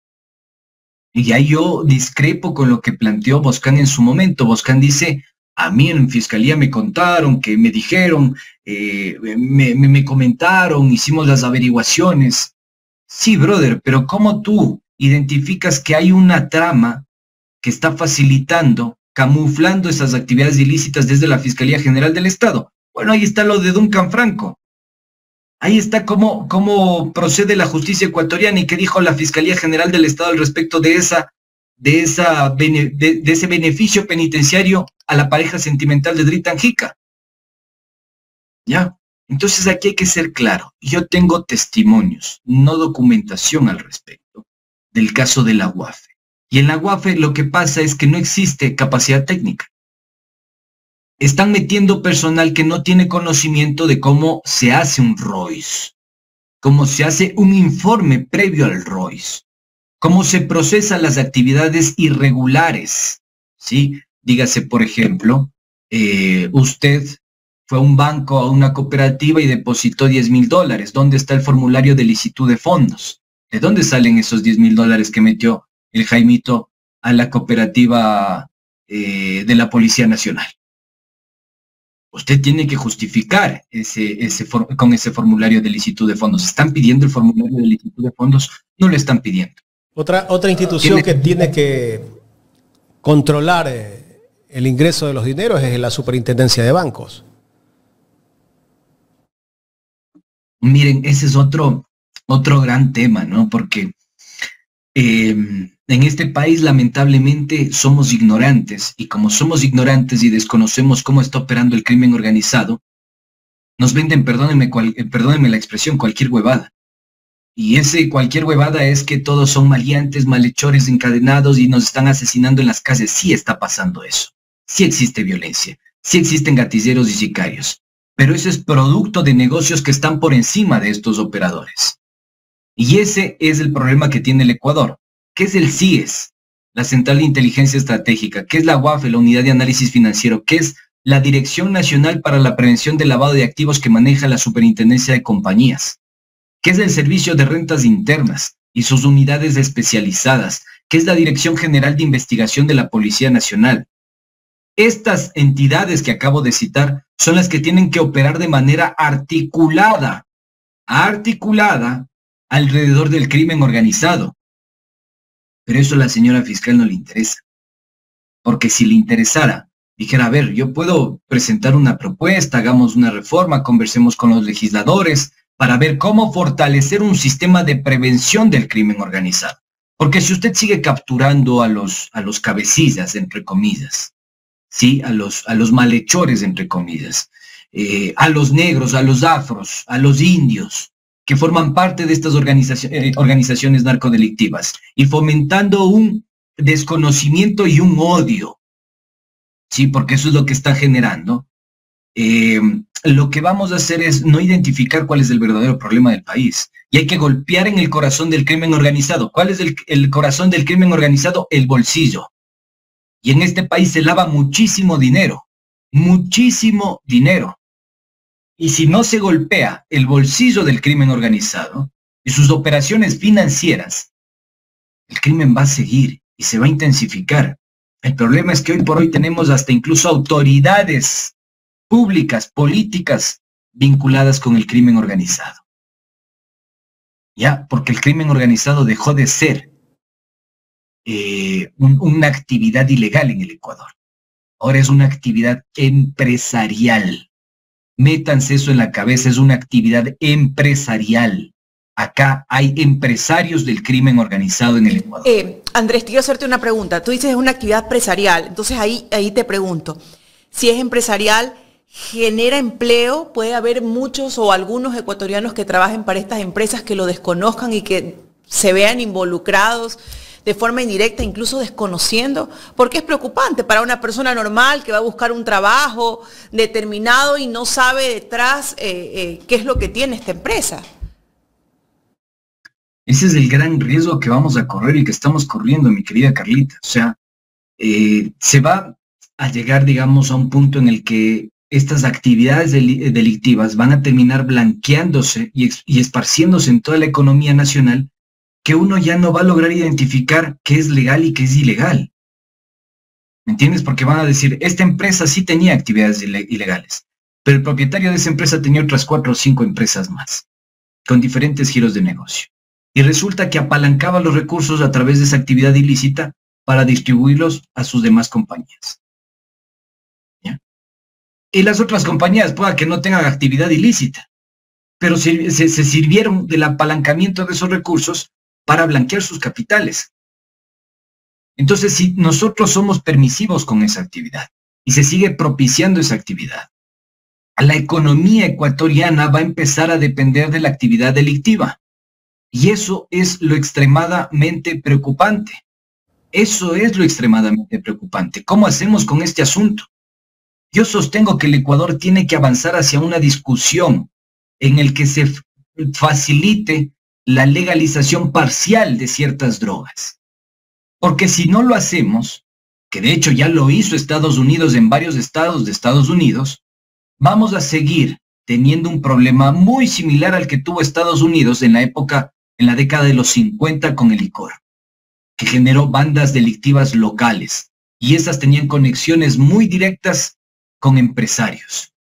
Y ahí yo discrepo con lo que planteó Boscan en su momento. Boscan dice: a mí en Fiscalía me contaron, que me dijeron, me comentaron, hicimos las averiguaciones. Sí, brother, pero ¿cómo tú identificas que hay una trama que está facilitando, camuflando esas actividades ilícitas desde la Fiscalía General del Estado? Bueno, ahí está lo de Duncan Franco. Ahí está cómo procede la justicia ecuatoriana y qué dijo la Fiscalía General del Estado al respecto de ese beneficio penitenciario a la pareja sentimental de Dritan Jica. ¿Ya? Entonces aquí hay que ser claro. Yo tengo testimonios, no documentación al respecto del caso de la UAFE. Y en la UAFE lo que pasa es que no existe capacidad técnica. Están metiendo personal que no tiene conocimiento de cómo se hace un ROIS, cómo se hace un informe previo al ROIS, cómo se procesan las actividades irregulares, ¿sí? Dígase, por ejemplo, usted fue a un banco, a una cooperativa y depositó $10,000. ¿Dónde está el formulario de licitud de fondos? ¿De dónde salen esos $10,000 que metió el Jaimito a la cooperativa de la Policía Nacional? Usted tiene que justificar con ese formulario de licitud de fondos. ¿Están pidiendo el formulario de licitud de fondos? No lo están pidiendo. Otra institución que tiene que controlar el ingreso de los dineros es la Superintendencia de Bancos. Miren, ese es otro gran tema, ¿no? Porque en este país lamentablemente somos ignorantes, y como somos ignorantes y desconocemos cómo está operando el crimen organizado, nos venden, perdónenme la expresión, cualquier huevada. Y ese cualquier huevada es que todos son maleantes, malhechores encadenados y nos están asesinando en las calles. Sí está pasando eso. Sí existe violencia. Sí existen gatilleros y sicarios. Pero eso es producto de negocios que están por encima de estos operadores. Y ese es el problema que tiene el Ecuador. ¿Qué es el CIES? La Central de Inteligencia Estratégica. ¿Qué es la UAFE? La Unidad de Análisis Financiero. ¿Qué es la Dirección Nacional para la Prevención del Lavado de Activos que maneja la Superintendencia de Compañías? ¿Qué es el Servicio de Rentas Internas y sus unidades especializadas? ¿Qué es la Dirección General de Investigación de la Policía Nacional? Estas entidades que acabo de citar son las que tienen que operar de manera articulada alrededor del crimen organizado. Pero eso a la señora fiscal no le interesa. Porque si le interesara, dijera: a ver, yo puedo presentar una propuesta, hagamos una reforma, conversemos con los legisladores para ver cómo fortalecer un sistema de prevención del crimen organizado. Porque si usted sigue capturando a los cabecillas, entre comillas, ¿sí? A los malhechores, entre comillas, a los negros, a los afros, a los indios, que forman parte de estas organizaciones narcodelictivas, y fomentando un desconocimiento y un odio, ¿sí? Porque eso es lo que está generando. Lo que vamos a hacer es no identificar cuál es el verdadero problema del país, y hay que golpear en el corazón del crimen organizado. ¿Cuál es el corazón del crimen organizado? El bolsillo. Y en este país se lava muchísimo dinero. Y si no se golpea el bolsillo del crimen organizado y sus operaciones financieras, el crimen va a seguir y se va a intensificar. El problema es que hoy por hoy tenemos hasta incluso autoridades públicas, políticas, vinculadas con el crimen organizado. Ya, porque el crimen organizado dejó de ser una actividad ilegal en el Ecuador. Ahora es una actividad empresarial. Métanse eso en la cabeza, es una actividad empresarial. Acá hay empresarios del crimen organizado en el Ecuador. Andrés, quiero hacerte una pregunta. Tú dices es una actividad empresarial, entonces ahí te pregunto, si es empresarial, ¿genera empleo? ¿Puede haber muchos o algunos ecuatorianos que trabajen para estas empresas que lo desconozcan y que se vean involucrados de forma indirecta, incluso desconociendo? Porque es preocupante para una persona normal que va a buscar un trabajo determinado y no sabe detrás qué es lo que tiene esta empresa. Ese es el gran riesgo que vamos a correr y que estamos corriendo, mi querida Carlita. O sea, se va a llegar, digamos, a un punto en el que estas actividades delictivas van a terminar blanqueándose y esparciéndose en toda la economía nacional, que uno ya no va a lograr identificar qué es legal y qué es ilegal. ¿Me entiendes? Porque van a decir, esta empresa sí tenía actividades ilegales, pero el propietario de esa empresa tenía otras 4 o 5 empresas más, con diferentes giros de negocio. Y resulta que apalancaba los recursos a través de esa actividad ilícita para distribuirlos a sus demás compañías. ¿Ya? Y las otras compañías pueda que no tengan actividad ilícita, pero se sirvieron del apalancamiento de esos recursos para blanquear sus capitales. Entonces, si nosotros somos permisivos con esa actividad y se sigue propiciando esa actividad, la economía ecuatoriana va a empezar a depender de la actividad delictiva. Y eso es lo extremadamente preocupante. Eso es lo extremadamente preocupante. ¿Cómo hacemos con este asunto? Yo sostengo que el Ecuador tiene que avanzar hacia una discusión en el que se facilite la legalización parcial de ciertas drogas. Porque si no lo hacemos, que de hecho ya lo hizo Estados Unidos en varios estados de Estados Unidos, vamos a seguir teniendo un problema muy similar al que tuvo Estados Unidos en la década de los 50 con el licor, que generó bandas delictivas locales, y esas tenían conexiones muy directas con empresarios.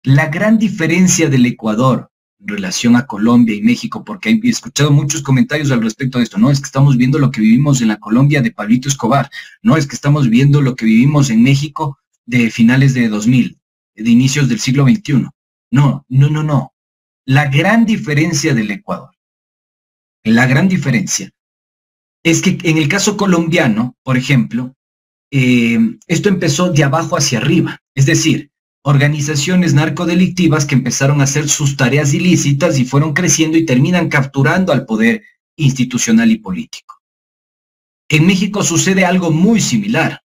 La gran diferencia del Ecuador en relación a Colombia y México, porque he escuchado muchos comentarios al respecto de esto, no es que estamos viendo lo que vivimos en la Colombia de Pablito Escobar, no es que estamos viendo lo que vivimos en México de finales de 2000, de inicios del siglo XXI. No. La gran diferencia del Ecuador, la gran diferencia es que en el caso colombiano, por ejemplo, esto empezó de abajo hacia arriba, es decir, organizaciones narcodelictivas que empezaron a hacer sus tareas ilícitas y fueron creciendo y terminan capturando al poder institucional y político. En México sucede algo muy similar.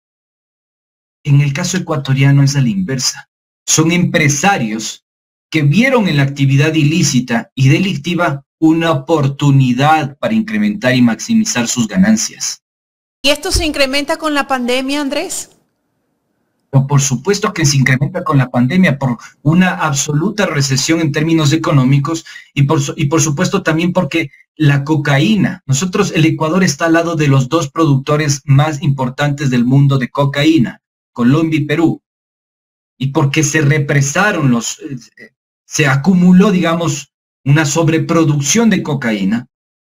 En el caso ecuatoriano es a la inversa. Son empresarios que vieron en la actividad ilícita y delictiva una oportunidad para incrementar y maximizar sus ganancias. ¿Y esto se incrementa con la pandemia, Andrés? Por supuesto que se incrementa con la pandemia por una absoluta recesión en términos económicos y por supuesto también porque la cocaína, el Ecuador está al lado de los 2 productores más importantes del mundo de cocaína, Colombia y Perú, y porque se represaron se acumuló, digamos, una sobreproducción de cocaína,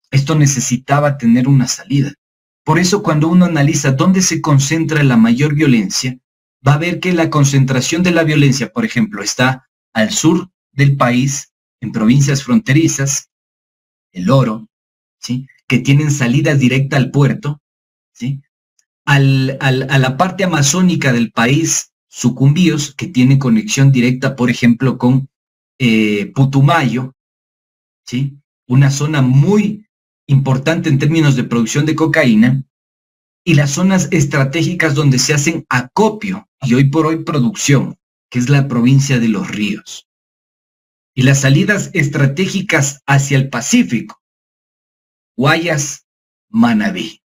esto necesitaba tener una salida. Por eso cuando uno analiza dónde se concentra la mayor violencia, va a ver que la concentración de la violencia, por ejemplo, está al sur del país, en provincias fronterizas, El Oro, ¿sí?, que tienen salida directa al puerto, ¿sí?, a la parte amazónica del país, Sucumbíos, que tiene conexión directa, por ejemplo, con Putumayo, ¿sí?, una zona muy importante en términos de producción de cocaína, y las zonas estratégicas donde se hacen acopio y hoy por hoy producción, que es la provincia de Los Ríos. Y las salidas estratégicas hacia el Pacífico, Guayas, Manabí.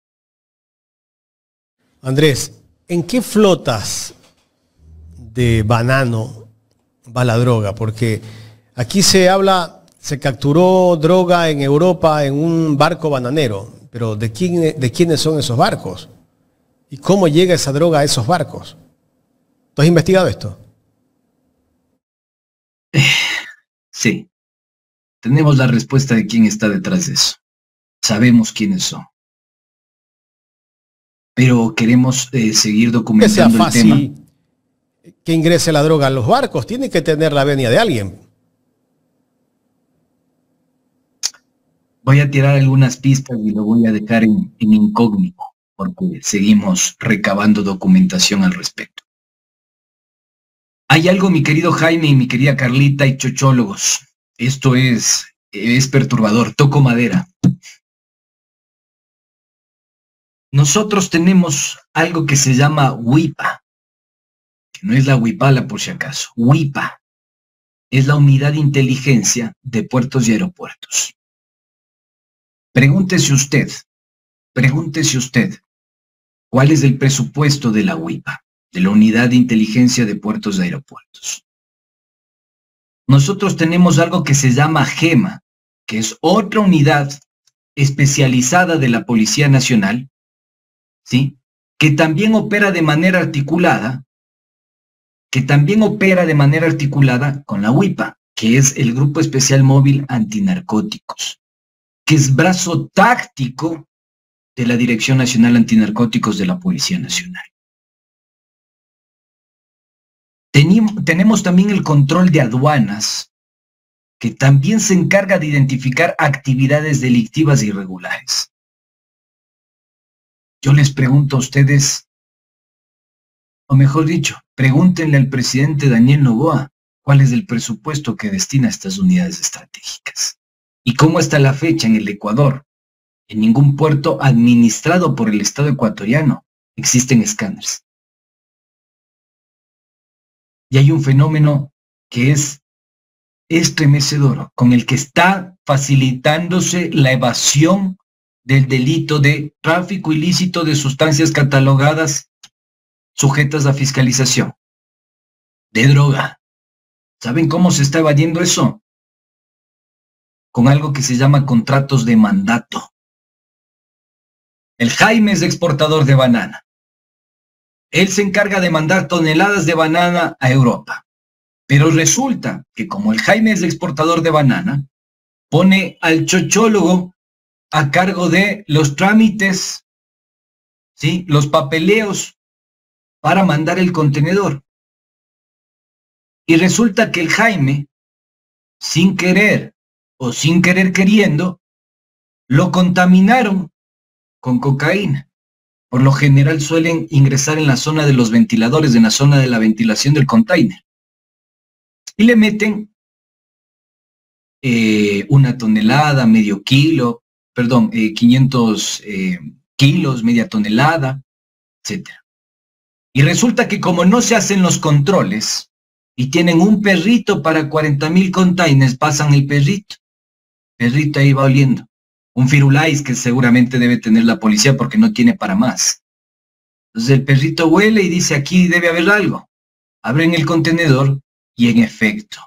Andrés, ¿en qué flotas de banano va la droga? Porque aquí se capturó droga en Europa en un barco bananero, pero ¿de quiénes son esos barcos? ¿Y cómo llega esa droga a esos barcos? ¿Tú has investigado esto? Sí, tenemos la respuesta de quién está detrás de eso. Sabemos quiénes son. Pero queremos seguir documentando el tema. Que ingrese la droga a los barcos, tiene que tener la venia de alguien. Voy a tirar algunas pistas y lo voy a dejar en incógnito, porque seguimos recabando documentación al respecto. Hay algo, mi querido Jaime y mi querida Carlita y chochólogos. Esto es perturbador. Toco madera. Nosotros tenemos algo que se llama WIPA, que no es la huipala por si acaso. WIPA es la Unidad de Inteligencia de Puertos y Aeropuertos. Pregúntese usted, ¿cuál es el presupuesto de la WIPA, de la Unidad de Inteligencia de Puertos y Aeropuertos? Nosotros tenemos algo que se llama GEMA, que es otra unidad especializada de la Policía Nacional, ¿sí?, que también opera de manera articulada, con la WIPA, que es el Grupo Especial Móvil Antinarcóticos, que es brazo táctico de la Dirección Nacional Antinarcóticos de la Policía Nacional. Tenemos también el control de aduanas, que también se encarga de identificar actividades delictivas e irregulares. Yo les pregunto a ustedes, o mejor dicho, pregúntenle al presidente Daniel Noboa cuál es el presupuesto que destina a estas unidades estratégicas. Y cómo hasta la fecha en el Ecuador, en ningún puerto administrado por el Estado ecuatoriano, existen escáneres. Y hay un fenómeno que es estremecedor, con el que está facilitándose la evasión del delito de tráfico ilícito de sustancias catalogadas sujetas a fiscalización, de droga. ¿Saben cómo se está evadiendo eso? Con algo que se llama contratos de mandato. El Jaime es exportador de banana. Él se encarga de mandar toneladas de banana a Europa. Pero resulta que como el Jaime es exportador de banana, pone al chochólogo a cargo de los trámites, ¿sí?, los papeleos para mandar el contenedor. Y resulta que el Jaime, sin querer o sin querer queriendo, lo contaminaron con cocaína. Por lo general suelen ingresar en la zona de los ventiladores, en la zona de la ventilación del container. Y le meten una tonelada, medio kilo, 500 kilos, media tonelada, etc. Y resulta que como no se hacen los controles y tienen un perrito para 40.000 containers, pasan el perrito ahí va oliendo. Un Firulais que seguramente debe tener la policía porque no tiene para más. Entonces el perrito huele y dice, aquí debe haber algo. Abren el contenedor y en efecto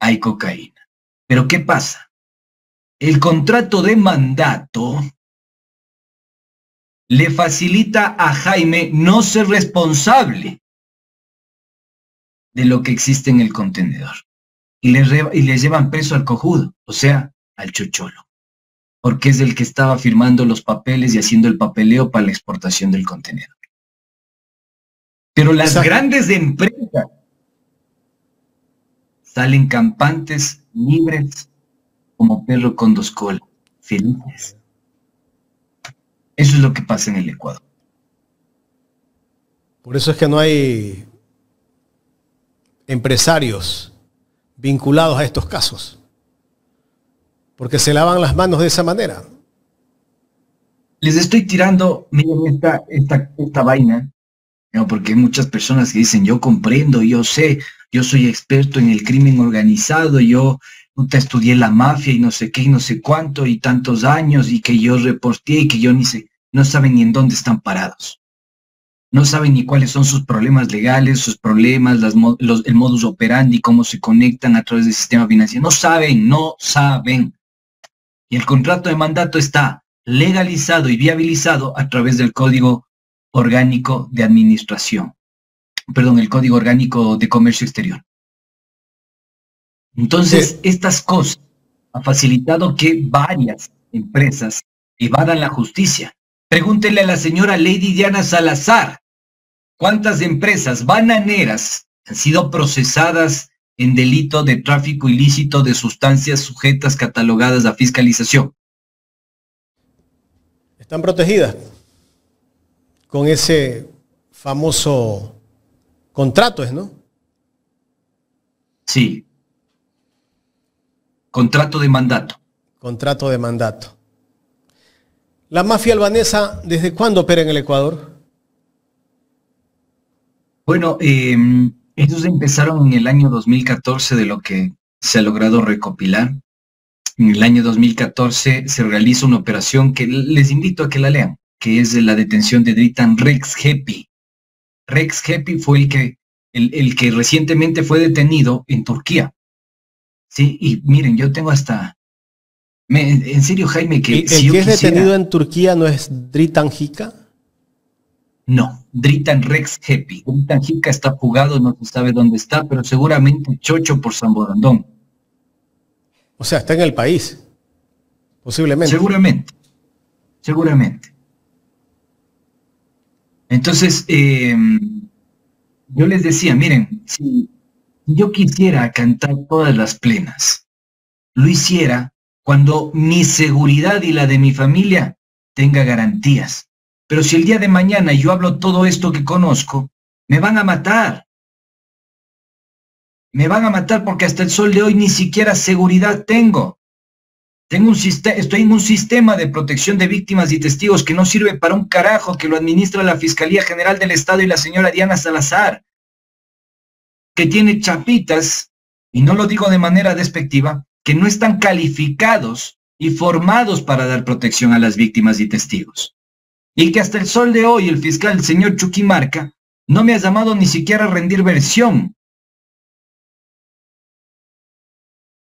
hay cocaína. Pero ¿qué pasa? El contrato de mandato le facilita a Jaime no ser responsable de lo que existe en el contenedor. Y le llevan preso al cojudo, o sea, al chocholo, porque es el que estaba firmando los papeles y haciendo el papeleo para la exportación del contenedor. Pero las grandes empresas salen campantes, libres, como perro con dos colas, felices. Eso es lo que pasa en el Ecuador. Por eso es que no hay empresarios vinculados a estos casos, porque se lavan las manos de esa manera. Les estoy tirando, miren, esta vaina, ¿no? Porque hay muchas personas que dicen, yo comprendo, yo sé, yo soy experto en el crimen organizado, yo estudié la mafia y no sé qué y no sé cuánto y tantos años y que yo reporté y que yo ni sé, no saben ni en dónde están parados. No saben ni cuáles son sus problemas legales, sus problemas, el modus operandi, cómo se conectan a través del sistema financiero. No saben. Y el contrato de mandato está legalizado y viabilizado a través del Código Orgánico de Administración. Perdón, el Código Orgánico de Comercio Exterior. Entonces, estas cosas han facilitado que varias empresas evadan la justicia. Pregúntenle a la señora Lady Diana Salazar, ¿cuántas empresas bananeras han sido procesadas en delito de tráfico ilícito de sustancias sujetas catalogadas a fiscalización? Están protegidas con ese famoso contrato, ¿no? Sí. Contrato de mandato. Contrato de mandato. ¿La mafia albanesa desde cuándo opera en el Ecuador? Bueno, ellos empezaron en el año 2014, de lo que se ha logrado recopilar. En el año 2014 se realiza una operación que les invito a que la lean, que es de la detención de Dritan Rexhepi. Rexhepi fue el que recientemente fue detenido en Turquía. Sí, y miren, yo tengo hasta... en serio, Jaime, que ¿El que es detenido en Turquía no es Dritan Hika? No, Dritan Rexhepi. Dritan Hika está fugado, no se sabe dónde está, pero seguramente chocho por San Borondón. O sea, está en el país, posiblemente. Seguramente. Entonces, yo les decía, miren, si yo quisiera cantar todas las plenas, lo hiciera cuando mi seguridad y la de mi familia tenga garantías. Pero si el día de mañana yo hablo todo esto que conozco, me van a matar. Me van a matar porque hasta el sol de hoy ni siquiera seguridad tengo. Estoy en un sistema de protección de víctimas y testigos que no sirve para un carajo, que lo administra la Fiscalía General del Estado y la señora Diana Salazar, que tiene chapitas, y no lo digo de manera despectiva, que no están calificados y formados para dar protección a las víctimas y testigos. Y que hasta el sol de hoy el fiscal, el señor Chuquimarca, no me ha llamado ni siquiera a rendir versión.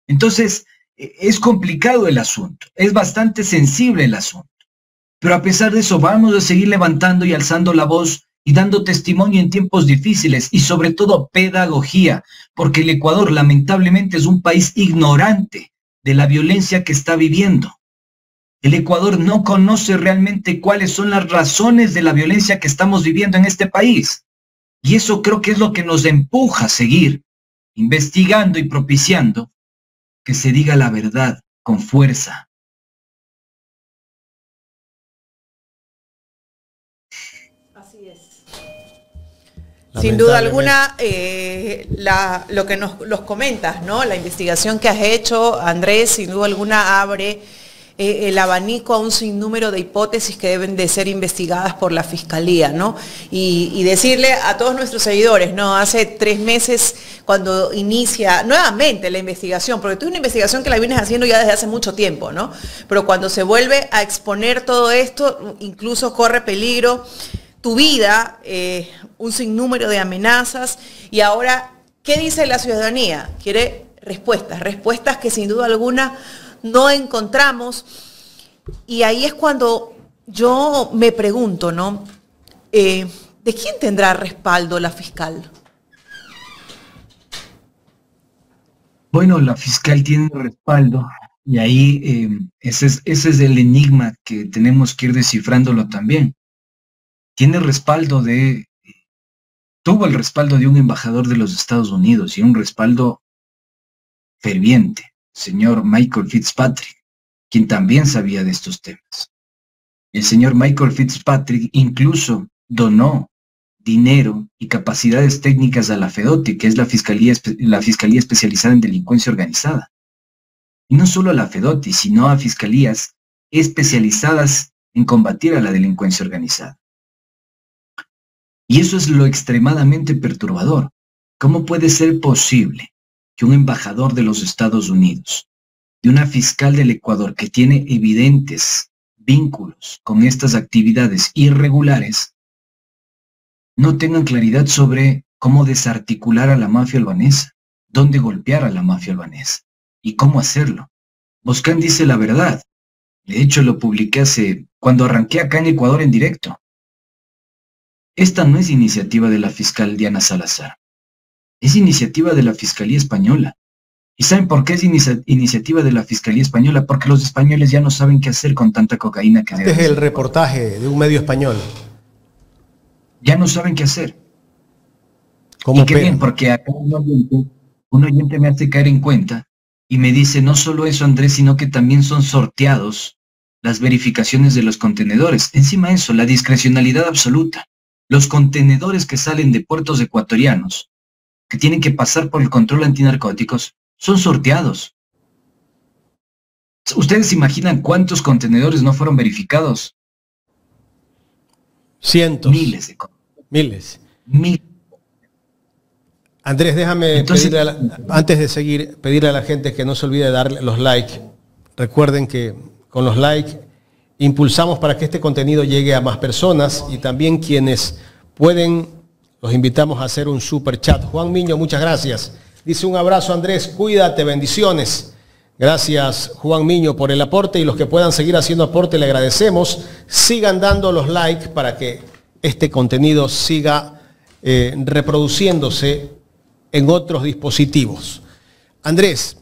Entonces, es complicado el asunto, es bastante sensible el asunto. Pero a pesar de eso, vamos a seguir levantando y alzando la voz y dando testimonio en tiempos difíciles y sobre todo pedagogía, porque el Ecuador lamentablemente es un país ignorante de la violencia que está viviendo. El Ecuador no conoce realmente cuáles son las razones de la violencia que estamos viviendo en este país. Y eso creo que es lo que nos empuja a seguir investigando y propiciando que se diga la verdad con fuerza. Así es. Sin duda alguna, lo que los comentas, ¿no? La investigación que has hecho, Andrés, sin duda alguna abre el abanico a un sinnúmero de hipótesis que deben de ser investigadas por la Fiscalía, ¿no? Y decirle a todos nuestros seguidores, ¿no? Hace 3 meses, cuando inicia nuevamente la investigación, porque tú es una investigación que la vienes haciendo ya desde hace mucho tiempo, ¿no? Pero cuando se vuelve a exponer todo esto, incluso corre peligro tu vida, un sinnúmero de amenazas. Y ahora, ¿qué dice la ciudadanía? Quiere respuestas que sin duda alguna no encontramos. Y ahí es cuando yo me pregunto, ¿no? ¿De quién tendrá respaldo la fiscal? Bueno, la fiscal tiene respaldo y ahí ese es el enigma que tenemos que ir descifrándolo también. Tiene respaldo tuvo el respaldo de un embajador de los Estados Unidos y un respaldo ferviente, señor Michael Fitzpatrick, quien también sabía de estos temas. El señor Michael Fitzpatrick incluso donó dinero y capacidades técnicas a la FEDOTE, que es la Fiscalía Especializada en Delincuencia Organizada. Y no solo a la FEDOTE, sino a fiscalías especializadas en combatir a la delincuencia organizada. Y eso es lo extremadamente perturbador. ¿Cómo puede ser posible que un embajador de los Estados Unidos, de una fiscal del Ecuador que tiene evidentes vínculos con estas actividades irregulares, no tengan claridad sobre cómo desarticular a la mafia albanesa, dónde golpear a la mafia albanesa y cómo hacerlo? Boscan dice la verdad. De hecho, lo publiqué cuando arranqué acá en Ecuador en directo. Esta no es iniciativa de la fiscal Diana Salazar. Es iniciativa de la Fiscalía Española. ¿Y saben por qué es iniciativa de la Fiscalía Española? Porque los españoles ya no saben qué hacer con tanta cocaína que... Este es el reportaje de un medio español. Ya no saben qué hacer. ¿Cómo y qué bien, porque acá un oyente me hace caer en cuenta y me dice, no solo eso, Andrés, sino que también son sorteados las verificaciones de los contenedores. Encima de eso, la discrecionalidad absoluta. Los contenedores que salen de puertos ecuatorianos, que tienen que pasar por el control antinarcóticos, son sorteados. ¿Ustedes se imaginan cuántos contenedores no fueron verificados? Cientos. Miles de contenedores. Miles. Andrés, déjame antes de seguir, pedirle a la gente que no se olvide de darle los likes. Recuerden que con los likes impulsamos para que este contenido llegue a más personas, y también quienes pueden, los invitamos a hacer un super chat. Juan Miño, muchas gracias. Dice: un abrazo, Andrés, cuídate, bendiciones. Gracias, Juan Miño, por el aporte, y los que puedan seguir haciendo aporte le agradecemos. Sigan dando los likes para que este contenido siga reproduciéndose en otros dispositivos. Andrés,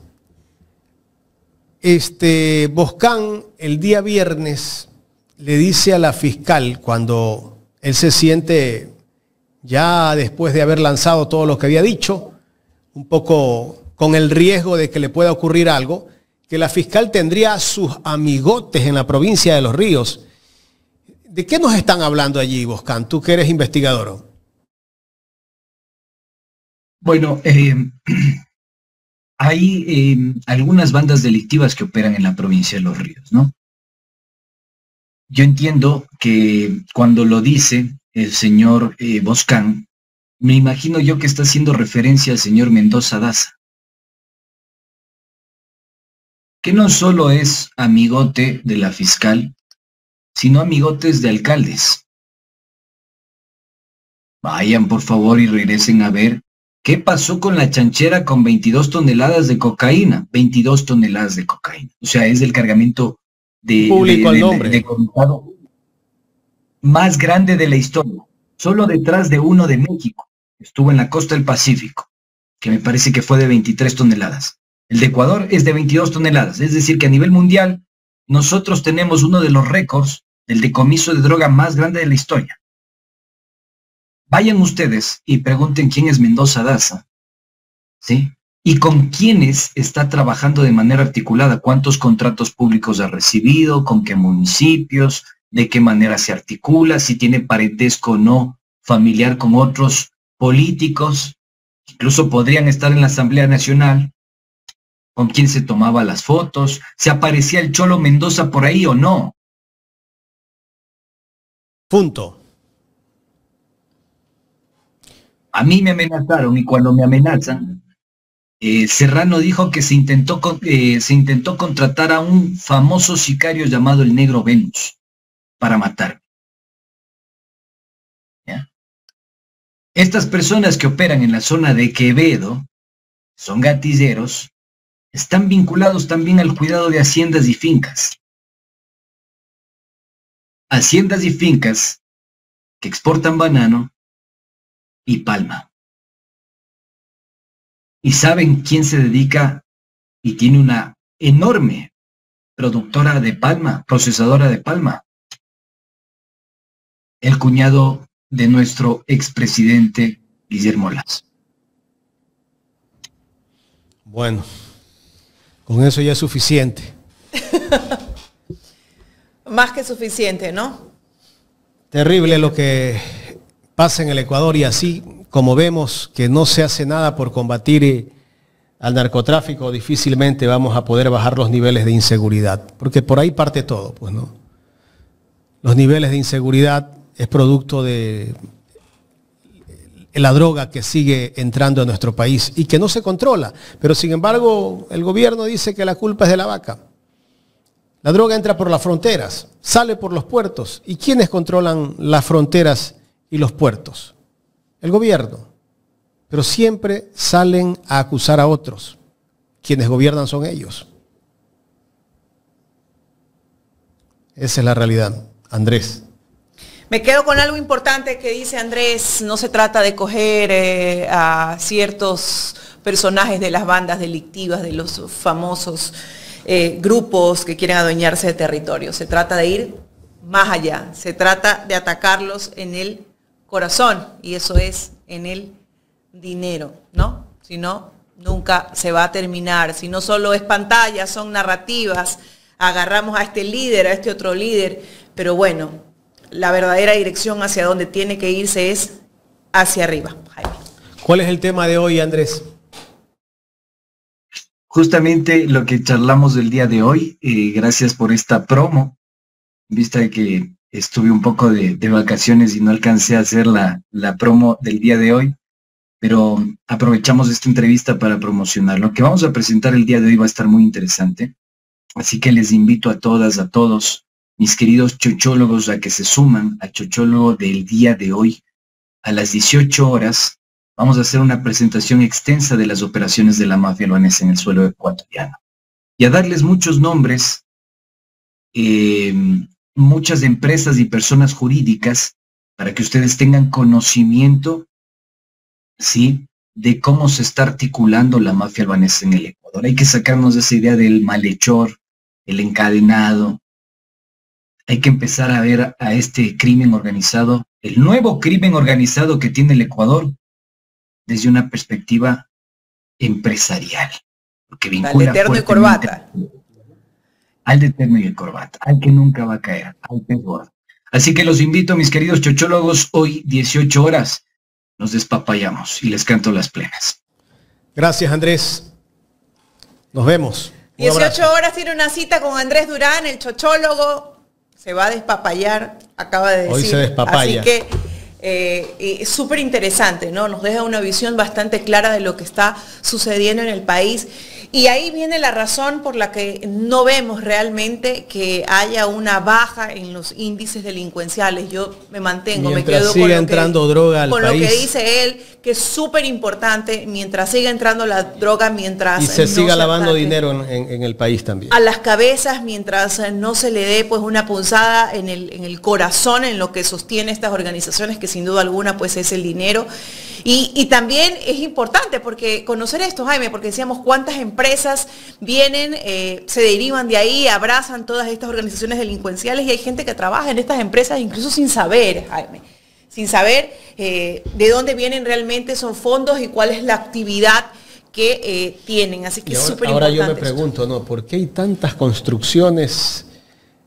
Boscán el día viernes le dice a la fiscal, cuando él se siente ya después de haber lanzado todo lo que había dicho, un poco con el riesgo de que le pueda ocurrir algo, que la fiscal tendría sus amigotes en la provincia de Los Ríos. ¿De qué nos están hablando allí, Boscán? Tú que eres investigador. Bueno, hay algunas bandas delictivas que operan en la provincia de Los Ríos, ¿no? Yo entiendo que cuando lo dice el señor Boscán, me imagino yo que está haciendo referencia al señor Mendoza Daza, que no solo es amigote de la fiscal, sino amigotes de alcaldes. Vayan, por favor, y regresen a ver qué pasó con la chanchera con 22 toneladas de cocaína. 22 toneladas de cocaína. O sea, es el cargamento de contado más grande de la historia. Solo detrás de uno de México. Estuvo en la costa del Pacífico, que me parece que fue de 23 toneladas. El de Ecuador es de 22 toneladas. Es decir, que a nivel mundial, nosotros tenemos uno de los récords del decomiso de droga más grande de la historia. Vayan ustedes y pregunten quién es Mendoza Daza, ¿sí? Y con quiénes está trabajando de manera articulada, cuántos contratos públicos ha recibido, con qué municipios, de qué manera se articula, si tiene parentesco o no familiar con otros políticos, incluso podrían estar en la Asamblea Nacional, con quién se tomaba las fotos, si aparecía el Cholo Mendoza por ahí o no. Punto. A mí me amenazaron, y cuando me amenazan, Serrano dijo que se intentó contratar a un famoso sicario llamado el Negro Venus para matarme. ¿Ya? Estas personas que operan en la zona de Quevedo, son gatilleros, están vinculados también al cuidado de haciendas y fincas. Haciendas y fincas que exportan banano y palma. ¿Y saben quién se dedica y tiene una enorme productora de palma, procesadora de palma? El cuñado de nuestro expresidente Guillermo Lasso. Bueno, con eso ya es suficiente. Más que suficiente, ¿no? Terrible lo que pasa en el Ecuador, y así como vemos que no se hace nada por combatir al narcotráfico, difícilmente vamos a poder bajar los niveles de inseguridad, porque por ahí parte todo, pues, ¿no? Los niveles de inseguridad es producto de la droga que sigue entrando a nuestro país y que no se controla, pero sin embargo el gobierno dice que la culpa es de la vaca. La droga entra por las fronteras, sale por los puertos. ¿Y quiénes controlan las fronteras y los puertos? El gobierno. Pero siempre salen a acusar a otros. Quienes gobiernan son ellos. Esa es la realidad, Andrés. Me quedo con algo importante que dice Andrés. No se trata de coger a ciertos personajes de las bandas delictivas, de los famosos grupos que quieren adueñarse de territorio. Se trata de ir más allá. Se trata de atacarlos en el corazón, y eso es en el dinero, ¿no? Si no, nunca se va a terminar. Si no solo es pantalla, son narrativas. agarramos a este líder, a este otro líder, pero bueno, la verdadera dirección hacia donde tiene que irse es hacia arriba. Jaime. ¿Cuál es el tema de hoy, Andrés? Justamente lo que charlamos del día de hoy, gracias por esta promo, vista de que estuve un poco de vacaciones y no alcancé a hacer la promo del día de hoy, pero aprovechamos esta entrevista para promocionar. Lo que vamos a presentar el día de hoy va a estar muy interesante, así que les invito a todas, a todos, mis queridos chochólogos, a que se suman al chochólogo del día de hoy. A las 18 horas vamos a hacer una presentación extensa de las operaciones de la mafia albanesa en el suelo ecuatoriano y a darles muchos nombres, muchas empresas y personas jurídicas para que ustedes tengan conocimiento, ¿sí?, de cómo se está articulando la mafia albanesa en el Ecuador. Hay que sacarnos de esa idea del malhechor, el encadenado. Hay que empezar a ver a este crimen organizado, el nuevo crimen organizado que tiene el Ecuador, desde una perspectiva empresarial. Porque vincula al de terno y corbata. Al de terno y corbata, al que nunca va a caer, al peor. Así que los invito, mis queridos chochólogos, hoy 18 horas nos despapayamos y les canto las plenas. Gracias, Andrés. Nos vemos. 18 horas tiene una cita con Andrés Durán, el chochólogo. Se va a despapallar, acaba de decir. Hoy se despapalla. Así que es súper interesante, ¿no? Nos deja una visión bastante clara de lo que está sucediendo en el país. Y ahí viene la razón por la que no vemos realmente que haya una baja en los índices delincuenciales. Yo me mantengo, mientras me quedo siga entrando droga al país, lo que dice él, que es súper importante, mientras siga entrando la droga, mientras y se siga lavando ataque dinero en el país también. a las cabezas, mientras no se le dé pues una punzada en el corazón, en lo que sostiene estas organizaciones, que sin duda alguna pues es el dinero. Y también es importante porque conocer esto, Jaime, porque decíamos cuántas empresas vienen, se derivan de ahí, abrazan todas estas organizaciones delincuenciales, y hay gente que trabaja en estas empresas incluso sin saber, Jaime, sin saber de dónde vienen realmente esos fondos y cuál es la actividad que tienen. Así que es súper importante. Ahora yo me pregunto, ¿no? ¿Por qué hay tantas construcciones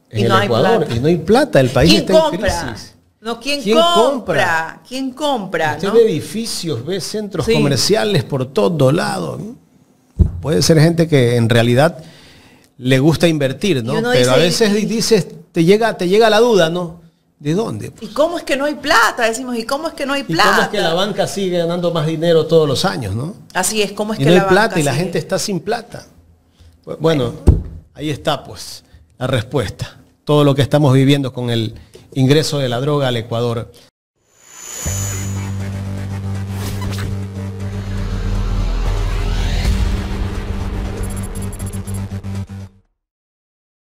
en el Ecuador y no hay plata? El país está en crisis. No, ¿quién compra? ¿Quién compra? Usted ¿no? ve edificios, ve centros comerciales por todos lados, ¿no? Puede ser gente que en realidad le gusta invertir, ¿no? Pero dice, a veces dices, te llega la duda, ¿no? ¿De dónde? ¿Y cómo es que no hay plata? Decimos, ¿y cómo es que no hay plata? ¿Y cómo es que la banca sigue ganando más dinero todos los años, no? Así es, ¿cómo es que no la hay plata banca y la sigue? gente está sin plata? Bueno, ahí está pues la respuesta. Todo lo que estamos viviendo con el ingreso de la droga al Ecuador.